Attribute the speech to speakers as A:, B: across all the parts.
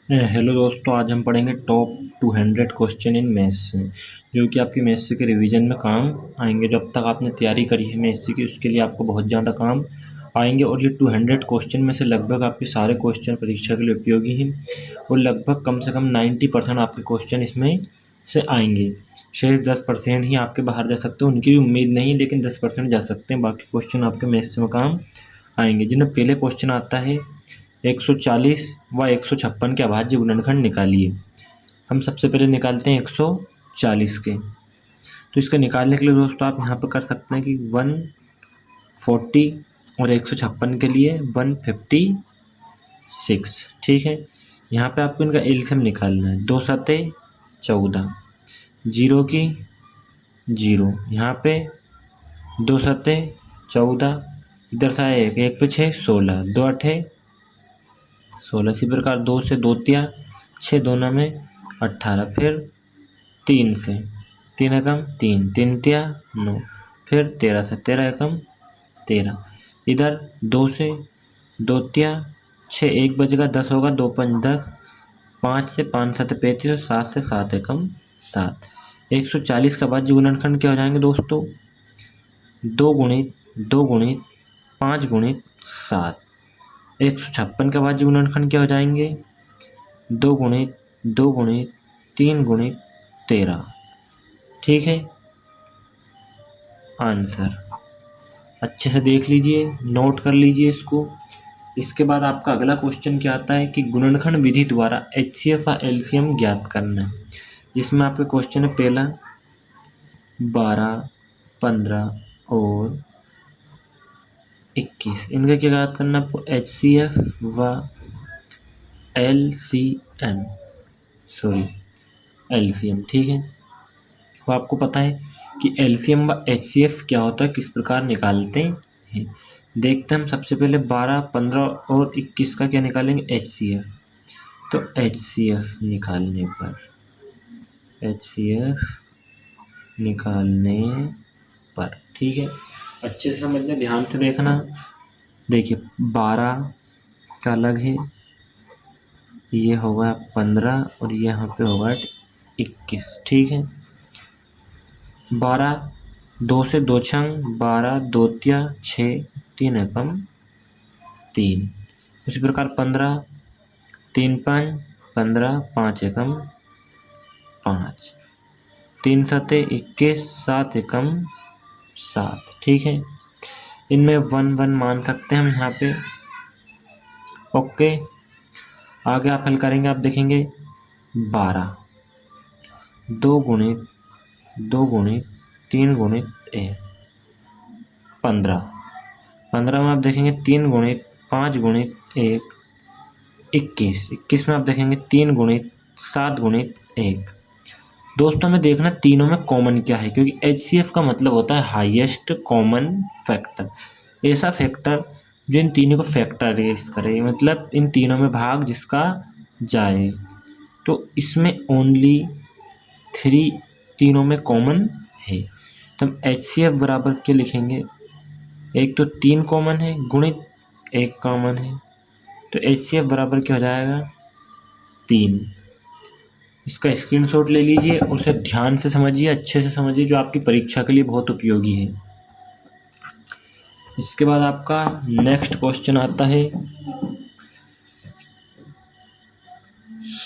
A: Hello दोस्तों, आज हम पढ़ेंगे टॉप 200 क्वेश्चन इन मैथ्स से, जो कि आपकी मैथ्स के रिवीजन में काम आएंगे। जब तक आपने तैयारी करी है मैथ्स की, उसके लिए आपको बहुत ज़्यादा काम आएंगे। और ये 200 क्वेश्चन में से लगभग आपके सारे क्वेश्चन परीक्षा के लिए उपयोगी हैं, और लगभग कम से कम 90% आपके क्वेश्चन इसमें से आएंगे। शेष 10% ही आपके बाहर जा सकते हैं, उनकी भी उम्मीद नहीं, लेकिन 10% जा सकते हैं। बाकी क्वेश्चन आपके मैथ्स में काम आएंगे। जिन्हें पहले क्वेश्चन आता है 140 व 156 के अभाज्य गुणनखंड निकालिए। हम सबसे पहले निकालते हैं 140 के। तो इसका निकालने के लिए दोस्तों आप यहाँ पर कर सकते हैं कि 140 और 156 के लिए 156। ठीक है, यहाँ पे आपको इनका एलसीएम निकालना है। 2 सते 14, 0 की 0, यहाँ पे 2 सते 14, इधर से आया 1, 1 पे 6, 16, 2 अठे 16। इसी प्रकार 2 से 2 तिया 6, 2 में 18, फिर 3 से 3 एकम 3, 3 तिया 9, फिर 13 से 13 एकम 13। इधर 2 से 2 तिया 6, 1 बचेगा 10 होगा, 2 5 10, 5 से 5 7 35, 7 से 7 एकम 7। 140 का भाज्य गुणनखंड क्या हो जाएंगे दोस्तों? 2 गुणित 2 गुणित 5 गुणित 7। 156 का भाज्य गुणनखंड क्या हो जाएंगे? 2 गुणित 2 गुणित 3 गुणित 13। ठीक है, आंसर अच्छे से देख लीजिए, नोट कर लीजिए इसको। इसके बाद आपका अगला क्वेश्चन क्या आता है कि गुणनखंड विधि द्वारा एचसीएफ और एलसीएम ज्ञात करना है। जिसमें आपके क्वेश्चन है पहला 12, 15 और 21। इनका क्या ज्ञात करना है आपको? एचसीएफ व एलसीएम, सॉरी एलसीएम। ठीक है, तो आपको पता है कि एलसीएम व एचसीएफ क्या होता है, किस प्रकार निकालते हैं। देखते हैं हम सबसे पहले 12, 15 और 21 का क्या निकालेंगे? एचसीएफ। तो एचसीएफ निकालने पर ठीक है, अच्छे से समझना, ध्यान से देखना। देखिए 12 का अलग है, ये होगा 15 और यहाँ पे होगा 21। ठीक है, 12, 2 से 2 छंग 12, 2 तिया 6, 3 एकम 3। उसी प्रकार 15, 3 5 15, 5 एकम 5, 3 सते 21, 7 एकम 7। ठीक है, इनमें 1 1 मान सकते हैं हम यहाँ पे। ओके, आगे आप हल करेंगे, आप देखेंगे 12, 2 गुणित 2 गुणित 3 गुणित 1, 15। 15 में आप देखेंगे 3 गुणित 5 गुणित 1, 21। 21 में आप देखेंगे 3 गुणित 7 गुणित 1। दोस्तों हमें देखना तीनों में कॉमन क्या है, क्योंकि एचसीएफ का मतलब होता है हाईएस्ट कॉमन फैक्टर। ऐसा फैक्टर जो इन तीनों को फैक्टराइज करे, मतलब इन तीनों में भाग जिसका जाए। तो इसमें ओनली 3 तीनों में कॉमन है। तो हम एचसीएफ बराबर क्या लिखेंगे? एक तो 3 कॉमन है गुणित 1 कॉमन है, तो एचसीएफ बराबर क्या हो जाएगा? 3। इसका स्क्रीनशॉट ले लीजिए, उसे ध्यान से समझिए, अच्छे से समझिए, जो आपकी परीक्षा के लिए बहुत उपयोगी है। इसके बाद आपका नेक्स्ट क्वेश्चन आता है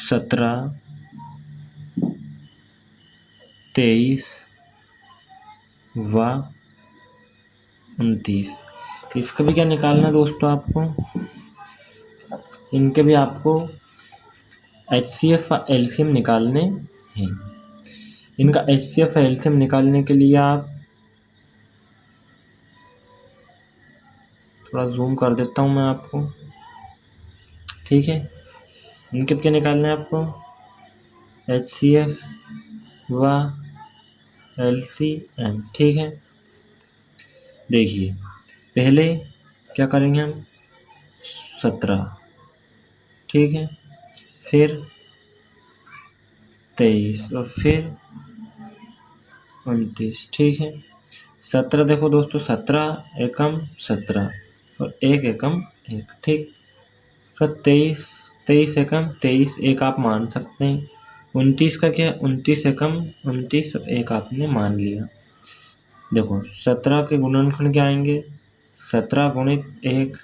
A: 17, 23 व 29। इसका भी क्या निकालना है दोस्तों आपको? इनके भी आपको एचसीएफ और एलसीएम निकालने हैं। इनका एचसीएफ और एलसीएम निकालने के लिए आप थोड़ा जूम कर देता हूँ मैं आपको। ठीक है, इनके क्या निकालना है आपको? एचसीएफ व एलसीएम। ठीक है, देखिए पहले क्या करेंगे हम? 17, ठीक है, फिर 23 और फिर 29। ठीक है, 17 देखो दोस्तों, 17 एकम 17 और 1 एकम 1। ठीक, फिर 23 23 एकम 23 एक आप मान सकते हैं। 29 का क्या है, 29 एकम 29 एक आपने मान लिया। देखो 17 के गुणनखंड क्या आएंगे, 17 गुणित 1।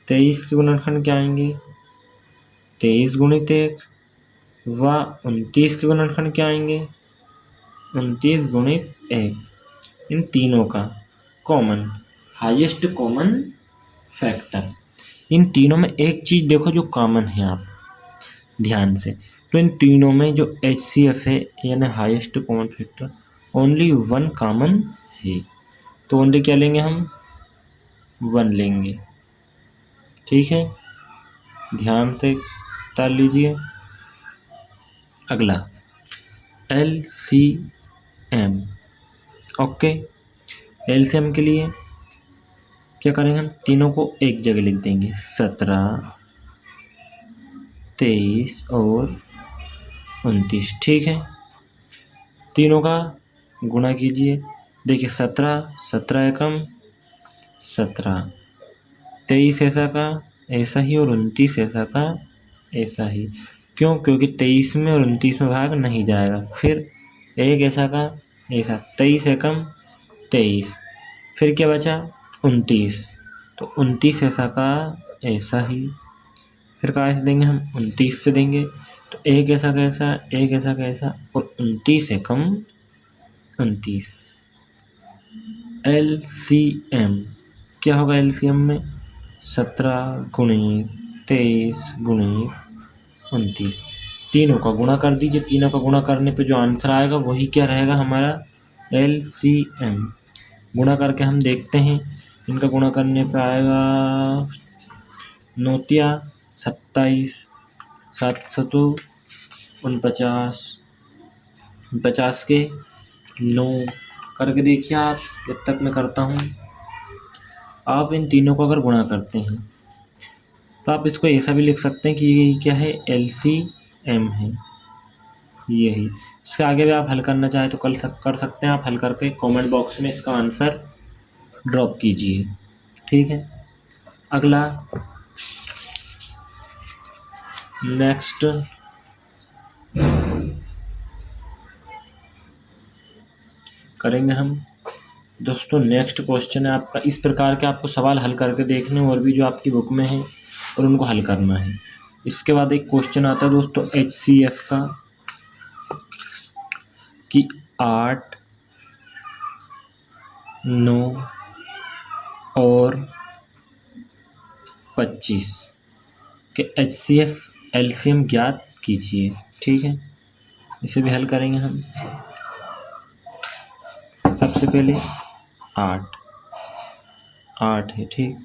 A: 23 के गुणनखंड क्या आएंगे, 23 गुणित 1। व 29 के गुणनखंड क्या आएंगे, 29 गुणित 1। इन तीनों का कॉमन, हाईएस्ट कॉमन फैक्टर। इन तीनों में एक चीज़ देखो जो कॉमन है, आप ध्यान से, तो इन तीनों में जो HCF है यानी highest common factor, only one common है। तो ओनली क्या लेंगे हम, 1 लेंगे। ठीक है, ध्यान से ताल लीजिए। अगला LCM। ओके, LCM के लिए क्या करेंगे, हम तीनों को एक जगह लिख देंगे, 17, 23 और 29। ठीक है, तीनों का गुणा कीजिए। देखिए 17 एकम 17, 23 ऐसा का ऐसा ही और 29 ऐसा का ऐसा ही। क्यों, क्योंकि 23 में और 29 में भाग नहीं जाएगा। फिर एक ऐसा का ऐसा, 23 एकम 23, फिर क्या बचा 29, तो 29 ऐसा का ऐसा ही। फिर कहाँ से देंगे हम, 29 से देंगे। तो एक ऐसा का ऐसा, एक ऐसा का ऐसा और 29 एकम 29। LCM क्या होगा, LCM में 17 गुणित 23 गुणित 29, तीनों का गुणा कर दीजिए। तीनों का गुणा करने पे जो आंसर आएगा वही क्या रहेगा हमारा LCM। गुणा करके हम देखते हैं, इनका गुणा करने पे आएगा 9 27, 749, 50 के 9 करके देखिए आप, जब तक मैं करता हूँ। आप इन तीनों को अगर गुणा करते हैं तो आप इसको ऐसा भी लिख सकते हैं कि ये क्या है, LCM है यही। इसके आगे भी आप हल करना चाहें तो कर सकते हैं। आप हल करके कमेंट बॉक्स में इसका आंसर ड्रॉप कीजिए। ठीक है, अगला नेक्स्ट करेंगे हम दोस्तों। नेक्स्ट क्वेश्चन है आपका, इस प्रकार के आपको सवाल हल करके देखने और भी जो आपकी बुक में है और उनको हल करना है। इसके बाद एक क्वेश्चन आता है दोस्तों HCF का, कि 8, 9 और 25 के HCF LCM ज्ञात कीजिए। ठीक है, इसे भी हल करेंगे हम। सबसे पहले 8 है, ठीक,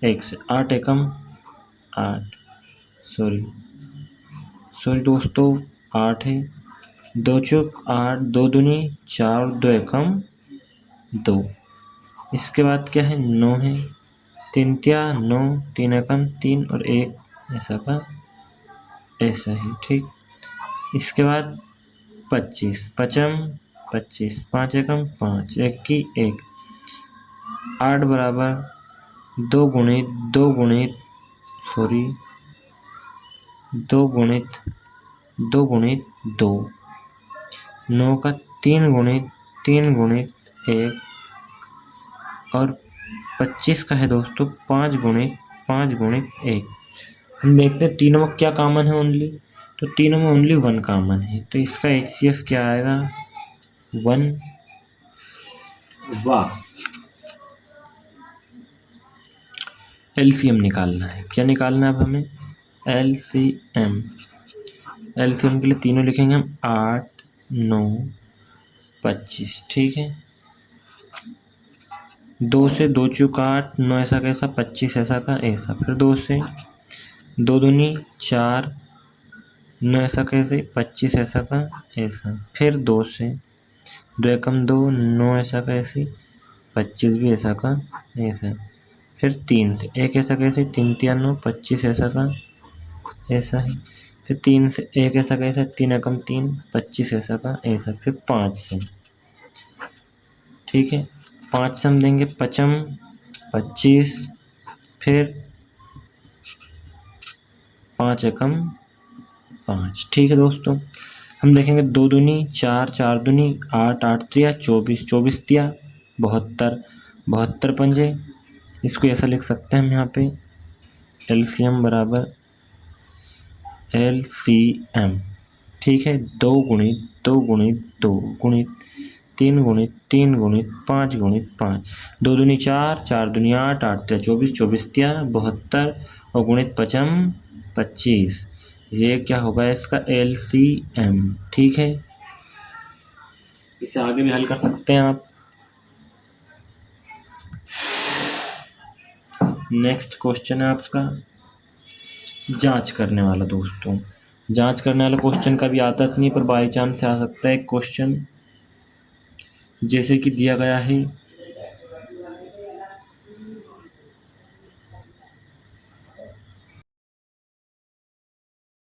A: 1 से 8 एकम 8, सॉरी दोस्तों 8 है, 2 चौक 8, 2 दूनी 4, 2 एकम 2। इसके बाद क्या है, 9 है, 3 तिया 9, 3 एकम 3 और 1 ऐसा का ऐसा ही। ठीक, इसके बाद 25, 25, 5 एकम 5, 1 की 1, 8 बराबर 2 गुणित 2 गुणित 2, 9 का 3 गुणित 3 गुणित 1 और 25 का है दोस्तों 5 गुणित 5 गुणित 1। हम देखते हैं तीनों में क्या कॉमन है ओनली, तो तीनों में ओनली 1 कॉमन है, तो इसका HCF क्या आएगा 1। वाह, LCM निकालना है। क्या निकालना है अब हमें, LCM के लिए तीनों लिखेंगे हम 8, 9, 25। ठीक है, 2 से 2 चौक 8, 9 ऐसा कैसा 25 ऐसा का ऐसा, फिर 2 से 2 दूनी 4, 9 ऐसा कैसे 25 ऐसा का ऐसा, फिर 2 से 2 एकम 2, 9 ऐसा का ऐसे 25 भी ऐसा का ऐसा, फिर 3 से 1 ऐसा कैसे 3 तिया 9, 25 ऐसा का ऐसा ही, फिर 3 से 1 ऐसा कैसा 3 एकम 3, 25 ऐसा का ऐसा, फिर 5 से। ठीक है, 5 से हम देंगे 5, 25, फिर 5 एकम 5। ठीक है दोस्तों, हम देखेंगे 2 दूनी 4, 4 दूनी 8, 8 तिया 24, 24 तिया 72, 72 पंजे। इसको ऐसा लिख सकते हैं हम यहाँ पे एलसीएम बराबर LCM। ठीक है, 2 गुणित 2 गुणित 2 गुणित 3 गुणित 3 गुणित 5 गुणित 5, 2 दूनी 4, 4 दूनी 8, 8 तिया 24, 24 तिया 72 और गुणित 5 25। ये क्या होगा इसका LCM। ठीक है, इसे आगे भी हल कर सकते हैं आप। नेक्स्ट क्वेश्चन है आपका जांच करने वाला। दोस्तों, जांच करने वाला क्वेश्चन का भी आदत नहीं, पर बाई चांस से आ सकता है एक क्वेश्चन। जैसे कि दिया गया है